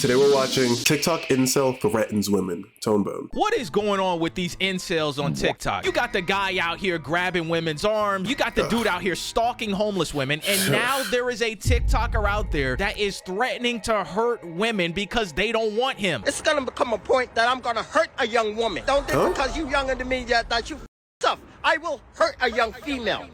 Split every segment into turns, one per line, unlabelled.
Today we're watching TikTok incel threatens women. Tonebone.
What is going on with these incels on TikTok? You got the guy out here grabbing women's arms. You got the dude out here stalking homeless women. And now there is a TikToker out there that is threatening to hurt women because they don't want him.
It's gonna become a point that I'm gonna hurt a young woman. Don't think because you younger than me that you tough. I will hurt a young female.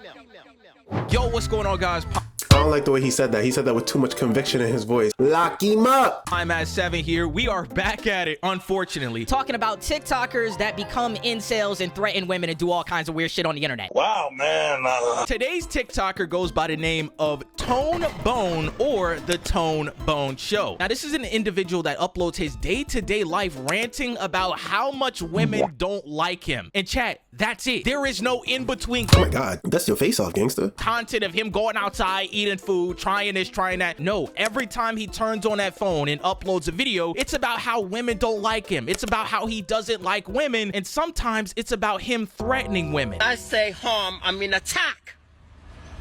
Yo, what's going on, guys?
I don't like the way he said that. He said that with too much conviction in his voice. Lock him up.
I'm at 7 here. We are back at it, unfortunately.
Talking about TikTokers that become incels and threaten women and do all kinds of weird shit on the internet.
Wow, man.
Today's TikToker goes by the name of Tone Bone, or The Tone Bone Show. Now, this is an individual that uploads his day-to-day life ranting about how much women don't like him. And chat, that's it. There is no in-between.
Oh my God, that's your face off, gangster.
Content of him going outside, eating food, trying this, trying that. No, every time he turns on that phone and uploads a video, it's about how women don't like him. It's about how he doesn't like women. And sometimes it's about him threatening women.
I say harm, I mean attack.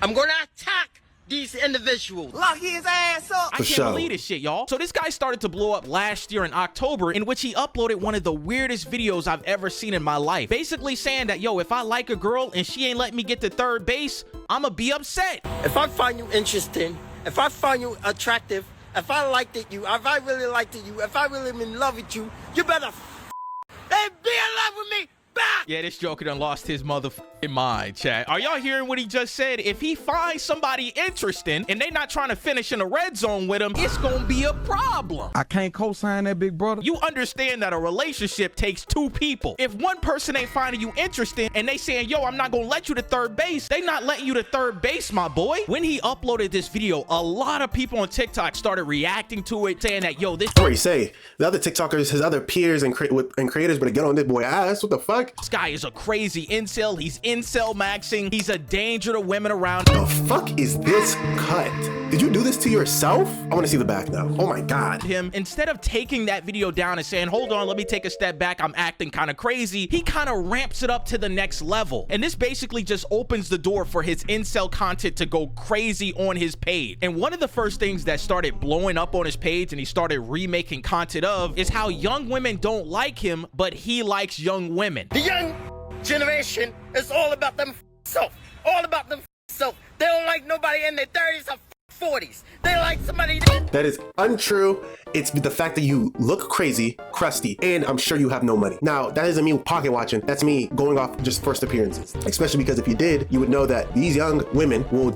I'm gonna attack these individuals. Lock his ass up.
I can't believe this shit, y'all. So this guy started to blow up last year in October, in which he uploaded one of the weirdest videos I've ever seen in my life. Basically saying that, yo, if I like a girl and she ain't letting me get to third base, I'ma be upset.
If I find you interesting, if I find you attractive, if I liked it you, if I really liked it you, if I really am in love with you, you better and be in love with me back.
Yeah, this joker done lost his motherfucking mind, chat. Are y'all hearing what he just said? If he finds somebody interesting and they not trying to finish in the red zone with him, it's gonna be a problem.
I can't co-sign that, big brother.
You understand that a relationship takes two people. If one person ain't finding you interesting and they saying, yo, I'm not gonna let you to third base, they not letting you to third base, my boy. When he uploaded this video, a lot of people on TikTok started reacting to it, saying that, yo, this...
What do you say? The other TikTokers, his other peers and creators better get on this boy ass. What the fuck?
This guy is a crazy incel. He's incel maxing. He's a danger to women around.
The fuck is this cut? Did you do this to yourself? I want to see the back now. Oh my God.
Him, instead of taking that video down and saying, hold on, let me take a step back, I'm acting kind of crazy, he kind of ramps it up to the next level. And this basically just opens the door for his incel content to go crazy on his page. And one of the first things that started blowing up on his page and he started remaking content of is how young women don't like him, but he likes young women.
The young generation is all about them self. All about them self. They don't like nobody in their 30s or 40s. They like somebody
that is untrue. It's the fact that you look crazy, crusty, and I'm sure you have no money. Now, that isn't me pocket watching. That's me going off just first appearances. Especially because if you did, you would know that these young women will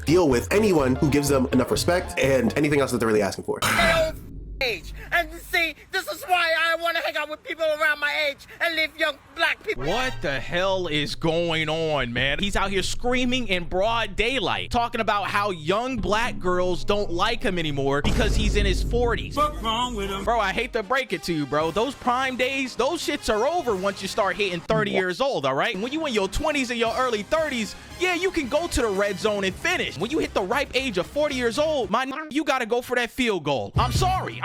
deal with anyone who gives them enough respect and anything else that they're really asking for.
Age. And see, this is why I want to hang out with people around my age and leave young black people.
What the hell is going on, man? He's out here screaming in broad daylight, talking about how young black girls don't like him anymore because he's in his 40s.
What's wrong with him?
Bro, I hate to break it to you, bro. Those prime days, those shits are over once you start hitting 30 years old, all right? When you in your 20s and your early 30s, yeah, you can go to the red zone and finish. When you hit the ripe age of 40 years old, you gotta go for that field goal. I'm sorry.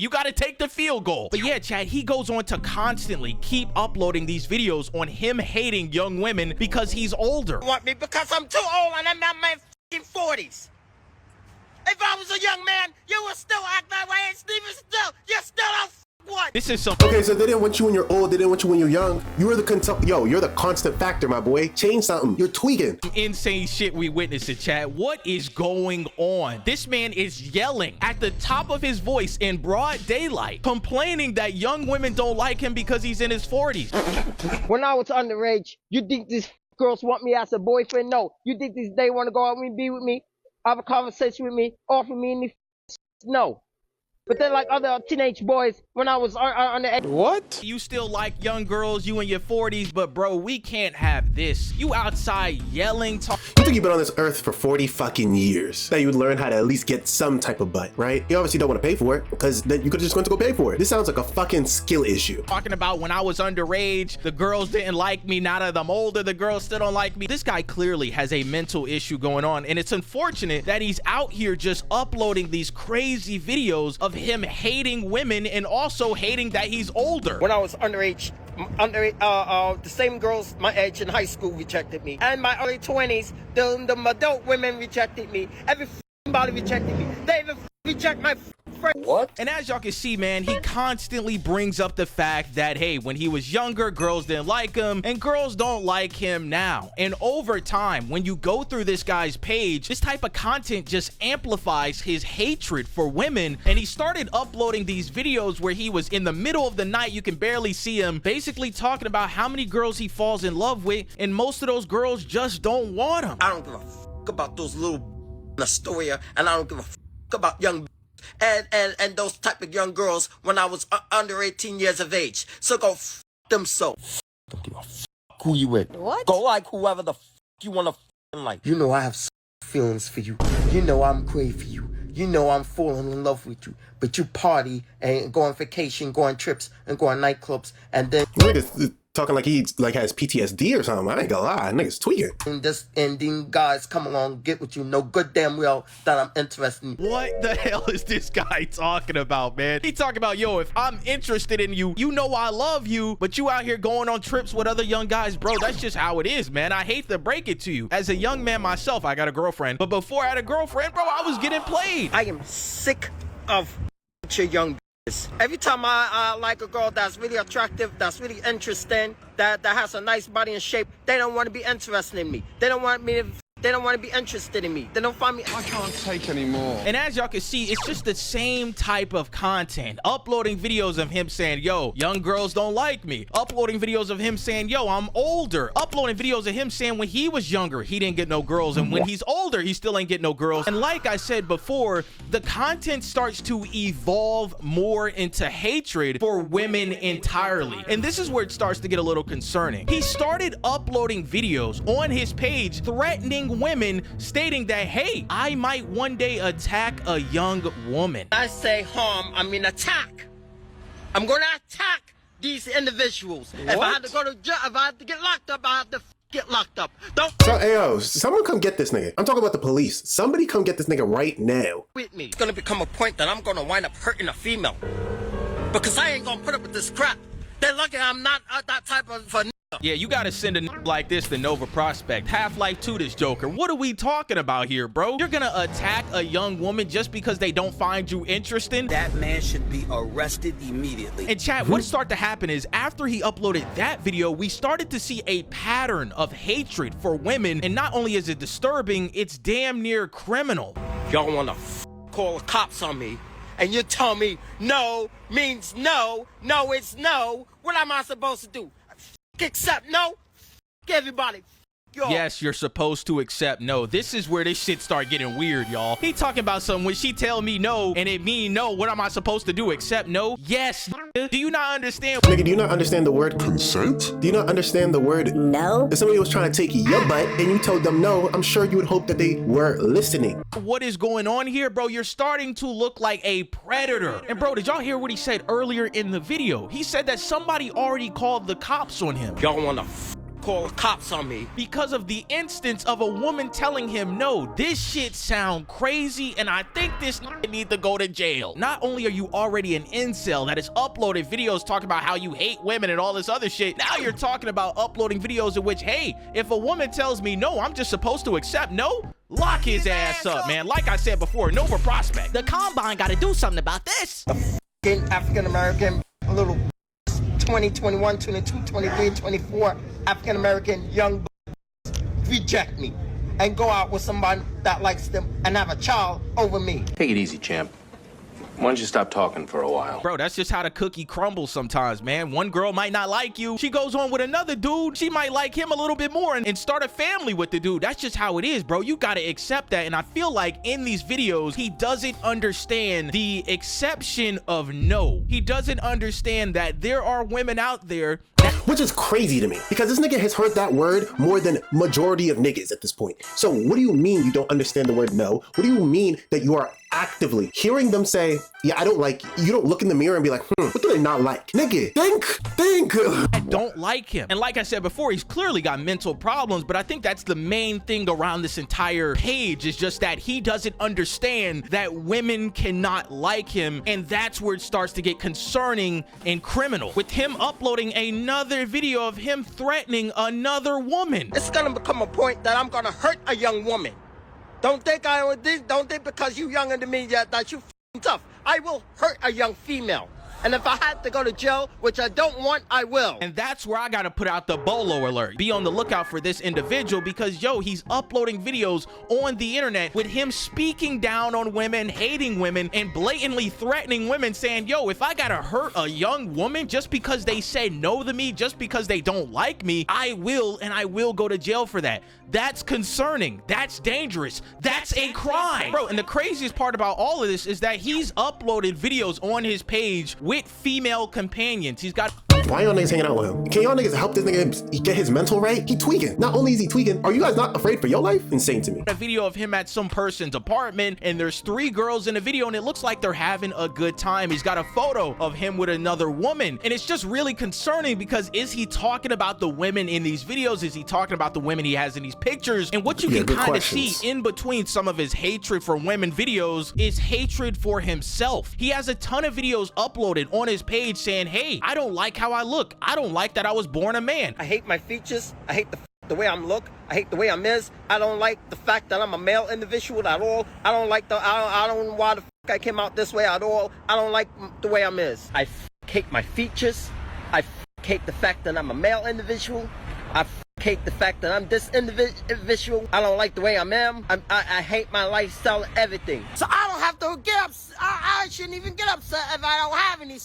You gotta take the field goal. But yeah, Chad, he goes on to constantly keep uploading these videos on him hating young women because he's older.
Want me because I'm too old and I'm in my 40s. If I was a young man, you would still act that way, and Steven, you're still a what?
This is some
okay, so they didn't want you when you're old, they didn't want you when you're young. You were the you're the constant factor, my boy. Change something. You're tweaking.
Insane shit we witnessed in chat. What is going on? This man is yelling at the top of his voice in broad daylight, complaining that young women don't like him because he's in his 40s.
When I was underage, you think these girls want me as a boyfriend? No. You think they want to go out with me, be with me, have a conversation with me, offer me any? No. But they're like other teenage boys when I was on the edge.
What?
You still like young girls, you in your 40s, but bro, we can't have this. You outside yelling,
You think you've been on this earth for 40 fucking years, that you would learn how to at least get some type of butt, right? You obviously don't want to pay for it because then you could just going to go pay for it. This sounds like a fucking skill issue.
Talking about when I was underage, the girls didn't like me. Now that I'm older, the girls still don't like me. This guy clearly has a mental issue going on, and it's unfortunate that he's out here just uploading these crazy videos of him hating women and also hating that he's older.
When I was underage, the same girls my age in high school rejected me. And my early 20s, the adult women rejected me. Everybody rejected me. They even reject my friend. What?
And as y'all can see, man, he constantly brings up the fact that, hey, when he was younger, girls didn't like him, and girls don't like him now. And over time, when you go through this guy's page, this type of content just amplifies his hatred for women. And he started uploading these videos where he was in the middle of the night, you can barely see him, basically talking about how many girls he falls in love with, and most of those girls just don't want him.
I don't give a fuck about those little Astoria, and I don't give a fuck about young and those type of young girls when I was under 18 years of age. So go f them so. Don't give a fuck who you with.
What?
Go like whoever the fuck you wanna like. You know I have feelings for you. You know I'm crazy for you. You know I'm falling in love with you. But you party and go on vacation, go on trips, and go on nightclubs, and then
Niggas talking like he has PTSD or something. I ain't gonna lie, niggas tweaking.
and then guys come along get with you. Know good damn well that I'm interested in you.
What the hell is this guy talking about, man? He talking about, yo, if I'm interested in you, you know I love you, but you out here going on trips with other young guys, bro. That's just how it is, man. I hate to break it to you. As a young man myself, I got a girlfriend, but before I had a girlfriend, bro, I was getting played.
I am sick of your young bitches. Every time I like a girl that's really attractive, that's really interesting, that has a nice body and shape, they don't want to be interested in me. They don't want to be interested in me. They don't find me.
I can't take anymore.
And as y'all can see, it's just the same type of content. Uploading videos of him saying, yo, young girls don't like me. Uploading videos of him saying, yo, I'm older. Uploading videos of him saying when he was younger, he didn't get no girls. And when he's older, he still ain't get no girls. And like I said before, the content starts to evolve more into hatred for women entirely. And this is where it starts to get a little concerning. He started uploading videos on his page threatening women, stating that, hey, I might one day attack a young woman.
I say harm, I mean attack. I'm gonna attack these individuals. If I had to go to jail, if I had to get locked up, I have to get locked up. Don't
So, ayo, someone come get this nigga. I'm talking about the police. Somebody come get this nigga right now.
with me. It's gonna become a point that I'm gonna wind up hurting a female. Because I ain't gonna put up with this crap. They're lucky I'm not that type of a
Yeah, you gotta send a like this to Nova Prospect. Half-Life 2 this Joker. What are we talking about here, bro? You're gonna attack a young woman just because they don't find you interesting?
That man should be arrested immediately.
And chat, what started to happen is after he uploaded that video, we started to see a pattern of hatred for women. And not only is it disturbing, it's damn near criminal.
Y'all wanna call the cops on me, and you tell me no means no, no it's no. What am I supposed to do? Accept no? Everybody. Yo.
Yes, you're supposed to accept no. This is where this shit start getting weird, y'all. He talking about something when she tell me no and it mean no. What am I supposed to do? Accept no? Yes. Do you not understand?
Nigga, do you not understand the word consent? Do you not understand the word
No.
if somebody was trying to take your butt and you told them no, I'm sure you would hope that they were listening.
What is going on here, bro? You're starting to look like a predator. And bro, did y'all hear what he said earlier in the video? He said that somebody already called the cops on him.
Y'all wanna call the cops on me
Because of the instance of a woman telling him no. This shit sound crazy, and I think this need to go to jail. Not only are you already an incel that has uploaded videos talking about how you hate women and all this other shit, now you're talking about uploading videos in which, hey, if a woman tells me no, I'm just supposed to accept no? Lock his ass up, man. Like I said before, Nova Prospect.
The Combine gotta do something about this.
African American, a little 20, 21, 22, 23, 24 African American young reject me and go out with somebody that likes them and have a child over me.
Take it easy, champ. Why don't you stop talking for a while?
Bro, that's just how the cookie crumbles sometimes, man. One girl might not like you. She goes on with another dude. She might like him a little bit more and start a family with the dude. That's just how it is, bro. You gotta accept that. And I feel like in these videos, he doesn't understand the exception of no. He doesn't understand that there are women out there that...
Which is crazy to me, because this nigga has heard that word more than majority of niggas at this point. So what do you mean you don't understand the word no? What do you mean that you are actively hearing them say, yeah, I don't like you? You don't look in the mirror and be like, what do they not like? Nigga, think.
I don't like him. And like I said before, he's clearly got mental problems, but I think that's the main thing around this entire page is just that he doesn't understand that women cannot like him, and that's where it starts to get concerning and criminal. With him uploading another video of him threatening another woman.
It's gonna become a point that I'm gonna hurt a young woman. Don't think because you younger than me that you tough. I will hurt a young female. And if I had to go to jail, which I don't want, I will.
And that's where I gotta put out the bolo alert. Be on the lookout for this individual because, yo, he's uploading videos on the internet with him speaking down on women, hating women, and blatantly threatening women, saying, yo, if I gotta hurt a young woman just because they said no to me, just because they don't like me, I will, and I will go to jail for that. That's concerning. That's dangerous. That's a crime. Bro, and the craziest part about all of this is that he's uploaded videos on his page with female companions. He's got...
Why y'all niggas hanging out with him? Can y'all niggas help this nigga get his mental right? He tweaking. Not only is he tweaking, are you guys not afraid for your life? Insane to me.
A video of him at some person's apartment, and there's 3 girls in the video, and it looks like they're having a good time. He's got a photo of him with another woman, and it's just really concerning because is he talking about the women in these videos? Is he talking about the women he has in these pictures? And what you can kind of see in between some of his hatred for women videos is hatred for himself. He has a ton of videos uploaded on his page saying, hey, I don't like how I look. I don't like that I was born a man.
I hate my features. I hate the way I'm look. I hate the way I'm is. I don't like the fact that I'm a male individual at all. I don't like I don't know why the I came out this way at all. I don't like the way I'm is. I hate my features. I hate the fact that I'm a male individual. I hate the fact that I'm this individual. I don't like the way I am. I hate my lifestyle, everything. So I don't have to get upset. I shouldn't even get upset if I don't have any.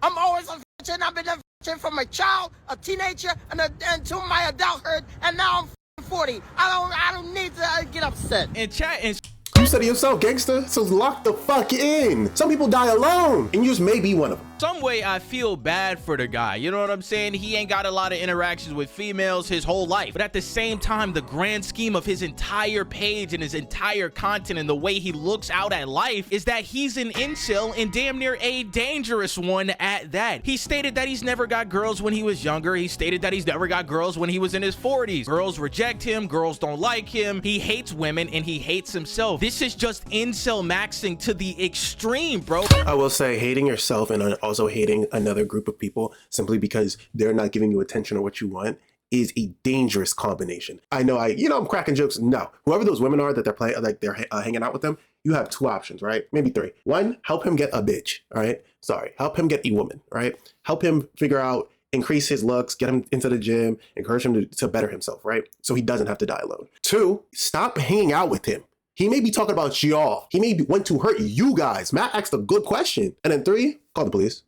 I'm always a virgin. I've been a virgin from a child, a teenager, and to my adulthood, and now I'm 40. I don't need to get upset.
And chat and...
You said it yourself, gangster. So lock the fuck in. Some people die alone, and you just may be one of them.
Some way I feel bad for the guy, you know what I'm saying? He ain't got a lot of interactions with females his whole life, but at the same time, the grand scheme of his entire page and his entire content and the way he looks out at life is that he's an incel and damn near a dangerous one at that. He stated that he's never got girls when he was younger. He stated that he's never got girls when he was in his 40s. Girls reject him, girls don't like him, he hates women, and he hates himself. This is just incel maxing to the extreme, bro.
I will say hating yourself and also hating another group of people simply because they're not giving you attention or what you want is a dangerous combination. I know I'm cracking jokes. No, whoever those women are that they're hanging out with them, you have 2 options, right? Maybe 3. 1, help him get a bitch, all right? Sorry, help him get a woman, right? Help him figure out, increase his looks, get him into the gym, encourage him to better himself, right? So he doesn't have to die alone. 2, stop hanging out with him. He may be talking about y'all. He may want to hurt you guys. Matt asked a good question. And then 3, call the police.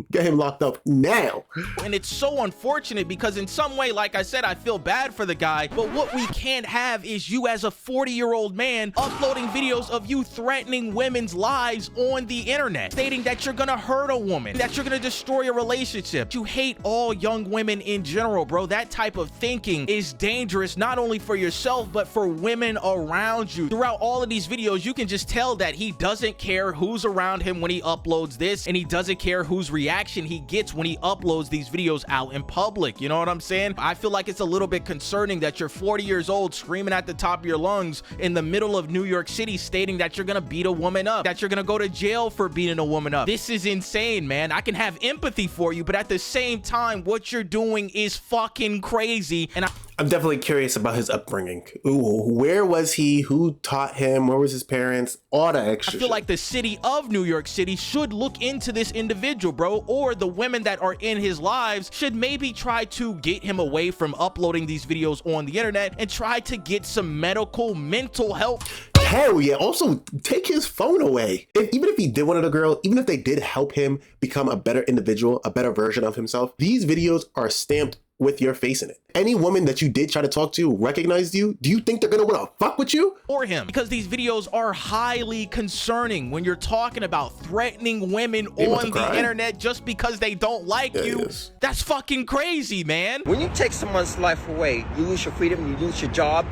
Get him locked up now.
And it's so unfortunate because in some way, like I said, I feel bad for the guy, but what we can't have is you as a 40-year-old man uploading videos of you threatening women's lives on the internet, stating that you're gonna hurt a woman, that you're gonna destroy a relationship. You hate all young women in general, bro. That type of thinking is dangerous, not only for yourself, but for women around you. Throughout all of these videos, you can just tell that he doesn't care who's around him when he uploads this, and he doesn't care whose reaction he gets when he uploads these videos out in public. You know what I'm saying? I feel like it's a little bit concerning that you're 40 years old screaming at the top of your lungs in the middle of New York City stating that you're gonna beat a woman up, that you're gonna go to jail for beating a woman up. This is insane, man. I can have empathy for you, but at the same time, what you're doing is fucking crazy. And
I'm definitely curious about his upbringing. Ooh, where was he? Who taught him? Where was his parents? All that extra
I feel like the city of New York City should look into this individual, bro, or the women that are in his lives should maybe try to get him away from uploading these videos on the internet and try to get some mental help.
Hell yeah. Also, take his phone away. Even if he did want a girl, even if they did help him become a better individual, a better version of himself, these videos are stamped with your face in it. Any woman that you did try to talk to recognized you, do you think they're gonna wanna fuck with you?
Or him, because these videos are highly concerning when you're talking about threatening women on the internet just because they don't like you. That's fucking crazy, man.
When you take someone's life away, you lose your freedom, you lose your job,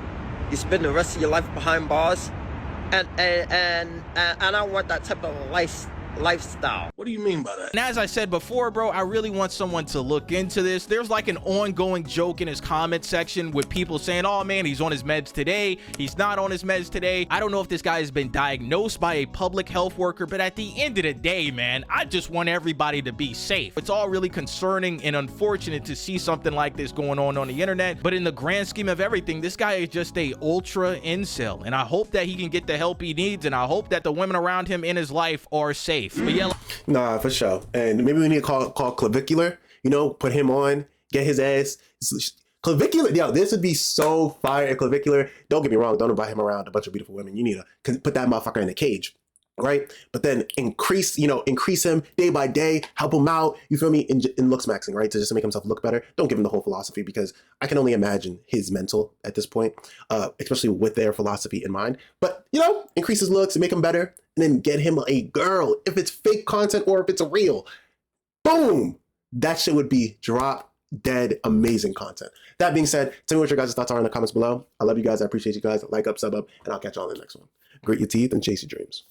you spend the rest of your life behind bars, and I don't want that type of lifestyle.
What do you mean by that?
And as I said before, bro, I really want someone to look into this. There's like an ongoing joke in his comment section with people saying, oh man, he's on his meds today. He's not on his meds today. I don't know if this guy has been diagnosed by a public health worker, but at the end of the day, man, I just want everybody to be safe. It's all really concerning and unfortunate to see something like this going on the internet. But in the grand scheme of everything, this guy is just a ultra incel. And I hope that he can get the help he needs. And I hope that the women around him in his life are safe. But yeah,
Nah, for sure. And maybe we need to call clavicular, you know, put him on, get his ass. Clavicular, yo, this would be so fire at clavicular. Don't get me wrong, don't invite him around a bunch of beautiful women. You need to put that motherfucker in a cage, right? But then increase him day by day, help him out, you feel me, in looks maxing, right? To just make himself look better. Don't give him the whole philosophy, because I can only imagine his mental at this point, especially with their philosophy in mind. But, you know, increase his looks and make him better, and then get him a girl, if it's fake content or if it's real. Boom! That shit would be drop dead amazing content. That being said, tell me what your guys' thoughts are in the comments below. I love you guys. I appreciate you guys. Like up, sub up, and I'll catch y'all in the next one. Grit your teeth and chase your dreams.